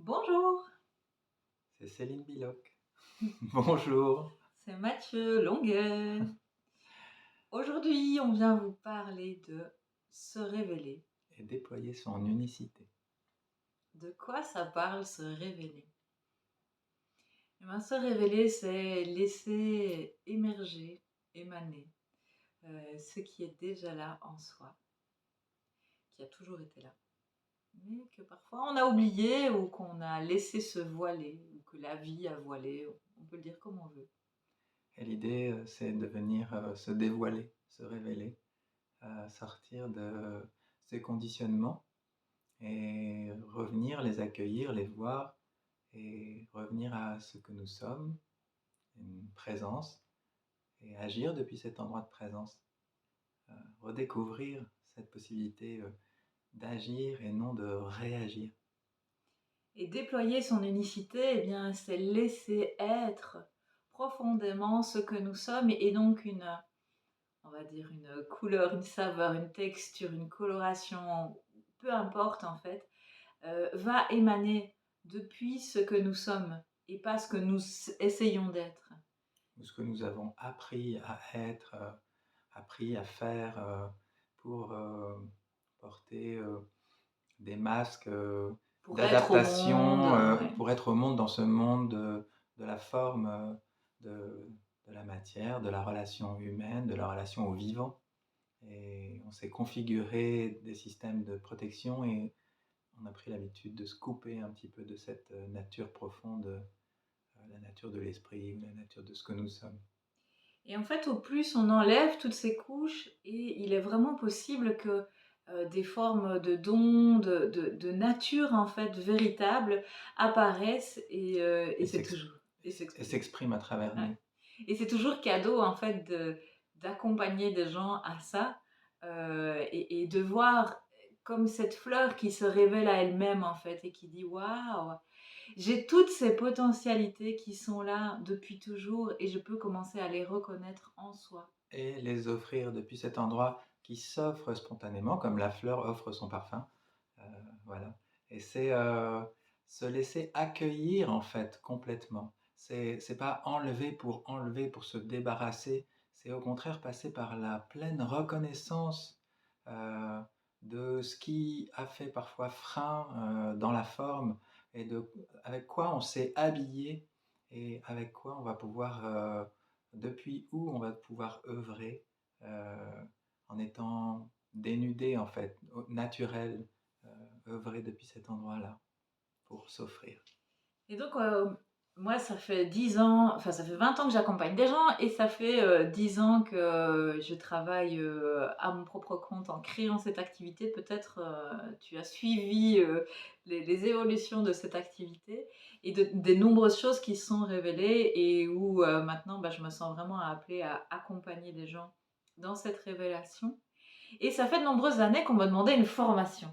Bonjour, C'est Céline Biloc. Bonjour. c'est Mathieu Longuet. Aujourd'hui, on vient vous parler de se révéler. Et déployer son unicité. De quoi ça parle, se révéler? Eh bien, se révéler, c'est laisser émerger, émaner ce qui est déjà là en soi, qui a toujours été là, mais que parfois on a oublié ou qu'on a laissé se voiler, ou que la vie a voilé, on peut le dire comme on veut. Et l'idée, c'est de venir se dévoiler, se révéler, sortir de ces conditionnements et revenir les accueillir, les voir et revenir à ce que nous sommes, une présence, et agir depuis cet endroit de présence. Redécouvrir cette possibilité d'agir et non de réagir. Et déployer son unicité, eh bien, c'est laisser être profondément ce que nous sommes et donc on va dire une couleur, une saveur, une texture, une coloration, peu importe en fait, va émaner depuis ce que nous sommes et pas ce que nous essayons d'être. Ou ce que nous avons appris à être, appris à faire pour porter des masques Pour être au monde, d'adaptation, ouais. pour être au monde dans ce monde de la forme, de la matière, de la relation humaine, de la relation au vivant. Et on s'est configuré des systèmes de protection et on a pris l'habitude de se couper un petit peu de cette nature profonde, la nature de l'esprit, la nature de ce que nous sommes. Et en fait, au plus on enlève toutes ces couches, et il est vraiment possible que des formes de dons, de nature en fait véritable apparaissent et Et c'est toujours et s'expriment. s'exprime à travers Ouais. nous. Et c'est toujours cadeau en fait d'accompagner des gens à ça et de voir comme cette fleur qui se révèle à elle-même en fait et qui dit waouh, j'ai toutes ces potentialités qui sont là depuis toujours et je peux commencer à les reconnaître en soi. Et les offrir depuis cet endroit qui s'offre spontanément, comme la fleur offre son parfum. Euh, voilà. Et c'est se laisser accueillir en fait complètement. C'est pas enlever pour se débarrasser. C'est au contraire passer par la pleine reconnaissance euh, de ce qui a fait parfois frein dans la forme et avec quoi on s'est habillé et avec quoi on va pouvoir depuis où on va pouvoir œuvrer en étant dénudé en fait, naturel, œuvrer depuis cet endroit-là pour s'offrir. Et donc, moi, ça fait 10 ans, enfin, ça fait 20 ans que j'accompagne des gens et ça fait 10 ans que je travaille à mon propre compte en créant cette activité. Peut-être tu as suivi les évolutions de cette activité et des nombreuses choses qui se sont révélées et où maintenant, bah, je me sens vraiment appelée à accompagner des gens dans cette révélation. Et ça fait de nombreuses années qu'on me demandait une formation.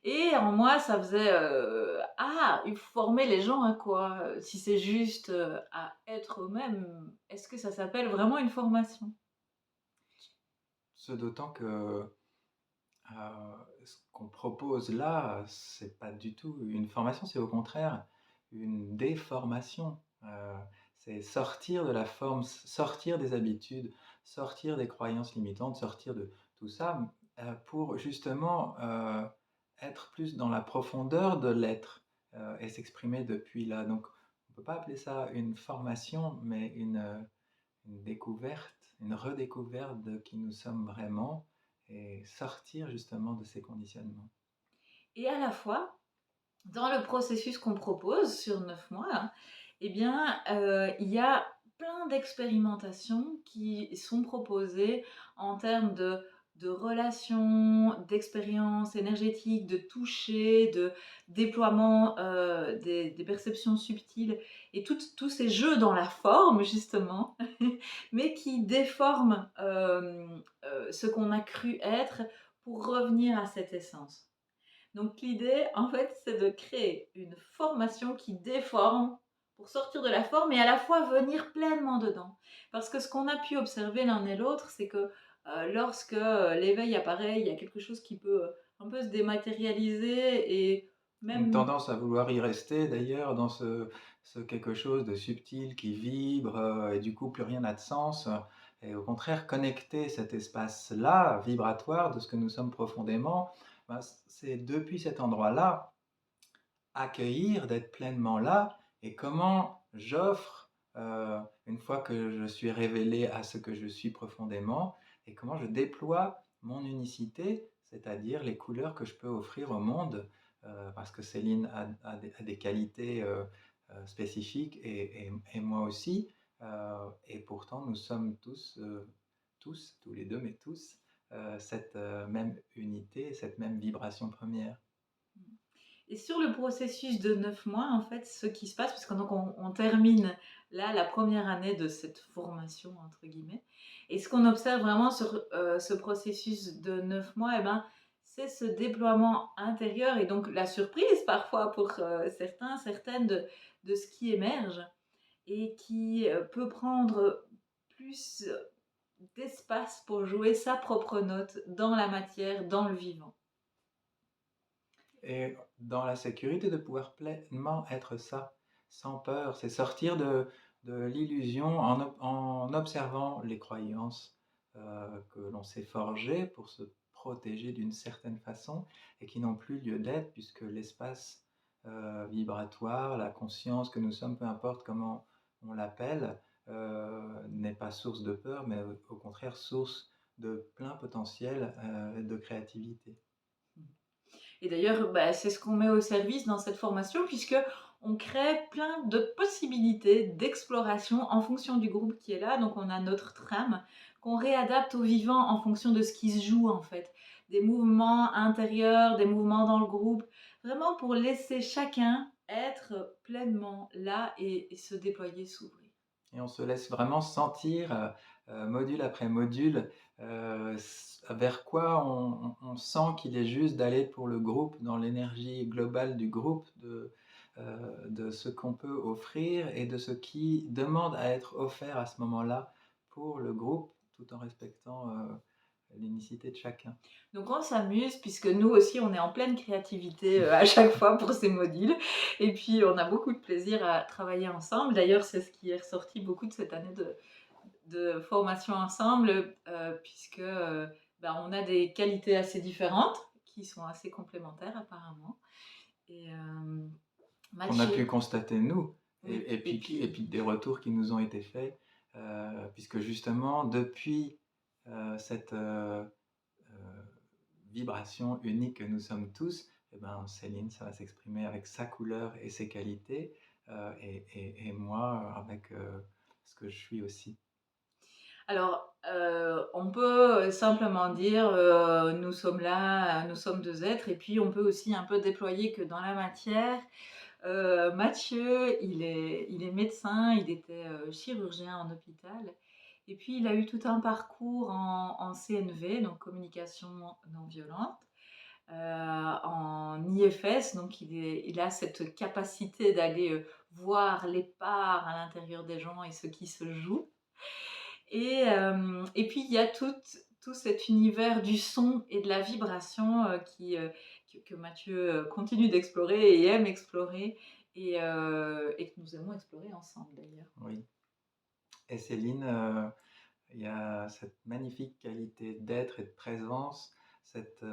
Et en moi, ça faisait ah, il faut former les gens à quoi? Si c'est juste à être eux-mêmes, est-ce que ça s'appelle vraiment une formation? Ce d'autant que ce qu'on propose là, c'est pas du tout une formation, c'est au contraire une déformation. C'est sortir de la forme, sortir des habitudes, sortir des croyances limitantes, sortir de tout ça pour justement être plus dans la profondeur de l'être et s'exprimer depuis là. Donc, on ne peut pas appeler ça une formation, mais une découverte, une redécouverte de qui nous sommes vraiment et sortir justement de ces conditionnements. Et à la fois, dans le processus qu'on propose sur 9 mois, hein, eh bien, il y a plein d'expérimentations qui sont proposées en termes de relations, d'expériences énergétiques, de toucher, de déploiement des perceptions subtiles et tous ces jeux dans la forme, justement, mais qui déforment ce qu'on a cru être pour revenir à cette essence. Donc l'idée, en fait, c'est de créer une formation qui déforme pour sortir de la forme et à la fois venir pleinement dedans. Parce que ce qu'on a pu observer l'un et l'autre, c'est que lorsque l'éveil apparaît, il y a quelque chose qui peut un peu se dématérialiser et Une Même tendance à vouloir y rester d'ailleurs dans ce quelque chose de subtil qui vibre, et du coup plus rien n'a de sens, et au contraire connecter cet espace-là, vibratoire de ce que nous sommes profondément, ben, c'est depuis cet endroit-là, accueillir, d'être pleinement là et comment j'offre, une fois que je suis révélé à ce que je suis profondément et comment je déploie mon unicité, c'est-à-dire les couleurs que je peux offrir au monde, parce que Céline a des qualités, spécifiques et moi aussi, et pourtant nous sommes tous les 2 mais tous, cette, même unité, cette même vibration première. et sur le processus de 9 mois, en fait, ce qui se passe, parce que donc on termine là la première année de cette «formation» entre guillemets, et ce qu'on observe vraiment sur, ce processus de 9 mois, et ben, c'est ce déploiement intérieur et donc la surprise parfois pour, certains, certaines de ce qui émerge et qui, peut prendre plus, d'espace pour jouer sa propre note dans la matière, dans le vivant. Et dans la sécurité de pouvoir pleinement être ça, sans peur. C'est sortir de l'illusion en observant les croyances, que l'on s'est forgées pour se protéger d'une certaine façon et qui n'ont plus lieu d'être puisque l'espace, vibratoire, la conscience que nous sommes, peu importe comment on l'appelle, n'est pas source de peur, mais au contraire source de plein potentiel, et de créativité. Et d'ailleurs, bah, c'est ce qu'on met au service dans cette formation, puisque on crée plein de possibilités d'exploration en fonction du groupe qui est là. Donc, on a notre trame qu'on réadapte au vivant en fonction de ce qui se joue, en fait. Des mouvements intérieurs, des mouvements dans le groupe, vraiment pour laisser chacun être pleinement là et se déployer, s'ouvrir. Et on se laisse vraiment sentir, module après module, vers quoi on sent qu'il est juste d'aller pour le groupe, dans l'énergie globale du groupe, de ce qu'on peut offrir et de ce qui demande à être offert à ce moment-là pour le groupe, tout en respectant, l'unicité de chacun. Donc on s'amuse puisque nous aussi on est en pleine créativité à chaque fois pour ces modules et puis on a beaucoup de plaisir à travailler ensemble. D'ailleurs c'est ce qui est ressorti beaucoup de cette année de formation ensemble puisque ben, on a des qualités assez différentes qui sont assez complémentaires apparemment. Et Qu'on a pu Mathieu, constater nous oui, et puis des retours qui nous ont été faits, puisque justement depuis, cette, vibration unique que nous sommes tous, et ben, Céline, ça va s'exprimer avec sa couleur et ses qualités, et moi avec, ce que je suis aussi. alors, on peut simplement dire, nous sommes là, nous sommes 2 êtres et puis on peut aussi un peu déployer que dans la matière. Mathieu, il est médecin, il était, chirurgien en hôpital et puis il a eu tout un parcours en CNV, donc communication non violente, en IFS, donc il a cette capacité d'aller, voir les parts à l'intérieur des gens et ce qui se joue. Et puis il y a tout cet univers du son et de la vibration, que Mathieu, continue d'explorer et aime explorer et que nous aimons explorer ensemble d'ailleurs. Oui, et Céline, il y a cette magnifique qualité d'être et de présence, cette,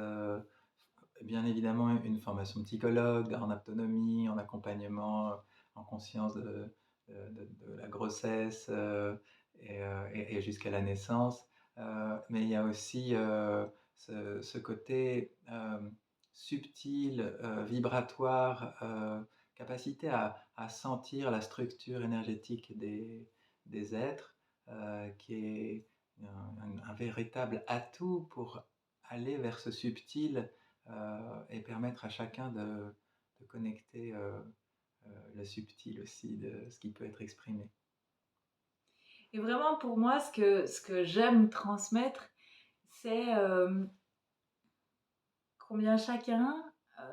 bien évidemment une formation de psychologue en autonomie, en accompagnement, en conscience de la grossesse, et jusqu'à la naissance. Mais il y a aussi, ce côté, subtil, vibratoire, capacité à sentir la structure énergétique des êtres, qui est un véritable atout pour aller vers ce subtil, et permettre à chacun de connecter, le subtil aussi de ce qui peut être exprimé. Et vraiment pour moi ce que j'aime transmettre, c'est, combien chacun,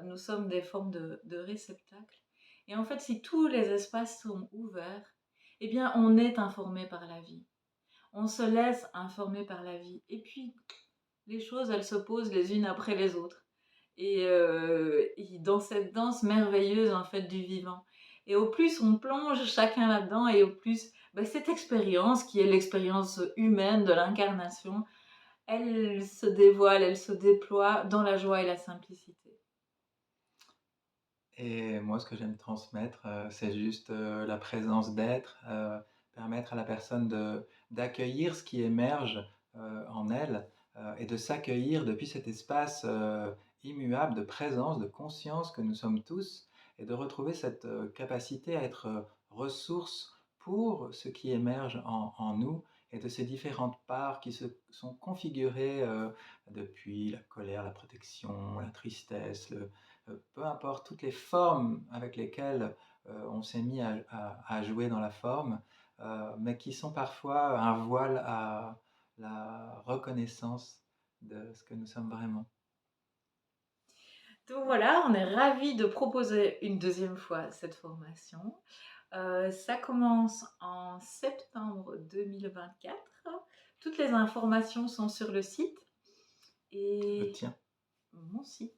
nous sommes des formes de réceptacles et en fait si tous les espaces sont ouverts, eh bien on est informé par la vie. On se laisse informer par la vie et puis les choses, elles se posent les unes après les autres. et dans cette danse merveilleuse, en fait, du vivant. Et au plus on plonge chacun là-dedans et au plus, bah, cette expérience qui est l'expérience humaine de l'incarnation, elle se dévoile, elle se déploie dans la joie et la simplicité. Et moi, ce que j'aime transmettre, c'est juste, la présence d'être, permettre à la personne d'accueillir ce qui émerge, en elle, et de s'accueillir depuis cet espace, immuable de présence, de conscience que nous sommes tous et de retrouver cette, capacité à être, ressource pour ce qui émerge en nous et de ces différentes parts qui se sont configurées, depuis la colère, la protection, la tristesse, peu importe toutes les formes avec lesquelles, on s'est mis à jouer dans la forme, mais qui sont parfois un voile à la reconnaissance de ce que nous sommes vraiment. Donc voilà, on est ravis de proposer une deuxième fois cette formation. Ça commence en septembre 2024. Toutes les informations sont sur le site Le et tien mon site.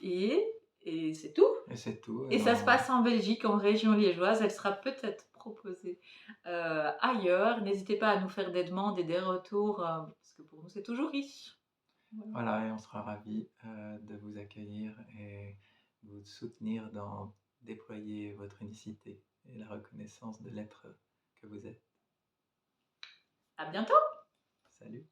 Et et c'est tout. et c'est tout et Et ça se ben, passe en Belgique, en région liégeoise. Elle sera peut-être proposée, ailleurs. N'hésitez pas à nous faire des demandes et des retours, parce que pour nous, c'est toujours riche. Voilà. voilà et on sera ravis, de vous accueillir et vous soutenir dans déployer votre unicité et la reconnaissance de l'être que vous êtes. À bientôt! Salut.